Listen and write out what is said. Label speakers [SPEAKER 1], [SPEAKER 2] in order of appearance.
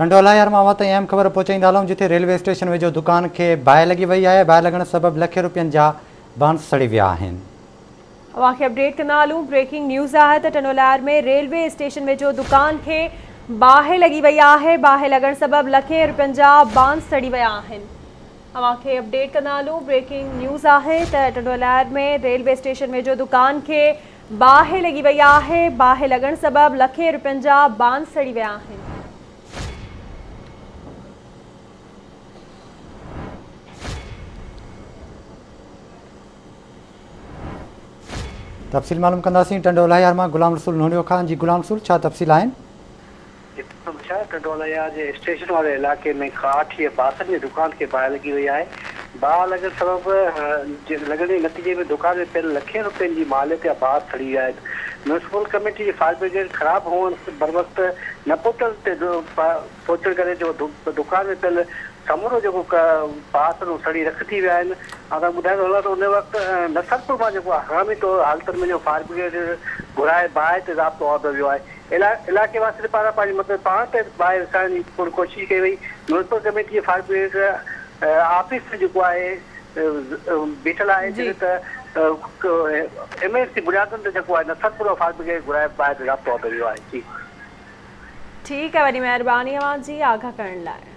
[SPEAKER 1] टंडोला यारमावत अहम ख़बर पहुचाईंदा हलूं जिथे रेलवे स्टेशन वेझो दुकान के बाहि लगी वही है। बाहि लगण सबब लखे रुपयनि जा बांस सड़ी विया आहिनि।
[SPEAKER 2] अवांखे अपडेट कंदा हलूं। ब्रेकिंग न्यूज़ आहे त टंडोलायर में रेलवे स्टेशन वेझो दुकान के बाहि लगी वही है। बाहि लगण सबब लखे रुपयनि जा बांस सड़ी विया आहिनि। अवांखे अपडेट कंदा हलूं। ब्रेकिंग न्यूज़ आहे त टंडोलायर में रेलवे स्टेशन वेझो दुकान के बाहि लगी वही है। बाहि लगण सबब लखे रुपयनि जा बांस सड़ी विया आहिनि।
[SPEAKER 1] तफ़सील मालूम कंदासीं टंडोला यार मां गुलाम रसूल नोडियो खान जी। गुलाम रसूल, छा तफ़सील आहिनि?
[SPEAKER 3] टंडोला जे स्टेशन वाले इलाके में काठ या बासनि जी दुकान के बाहि लगी वही है। बाहि लगण सबब लगण जे नतीजे में दुकान में पियल लखे रुपयनि जी मालियत या बांस सड़ी विया आहिनि। म्यूनिसिपल कमेटी जी फायर ब्रिगेड ख़राब हुअण बर वक़्त न पहुचण करे जो दुकान में पियल समूरो जो बांस सड़ी रख थी विया आहिनि। तव्हां ॿुधाईंदो हलां त उन वक़्तु नसरपुर मां जेको हंगामी तौर हालतुनि में जो फायर ब्रिगेड घुराए बाहि ते ज़ाब्तो औहिदो वियो आहे। इलाके वासी पारां पंहिंजी मतिलबु पाण ते बाहि विसाइण जी पूरी कोशिशि कई वई। म्यूनिसिपल कमेटी जे फायर ब्रिगेड ऑफिस जेको आहे बीठल आहे जिते त एमएससी बुनियादनि ते जेको आहे नसरपुर फायर ब्रिगेड घुराए बाहि ते ज़ाब्तो औहिदो वियो आहे। जी
[SPEAKER 2] ठीकु आहे, वॾी महिरबानी अवां जी आगाह करण लाइ।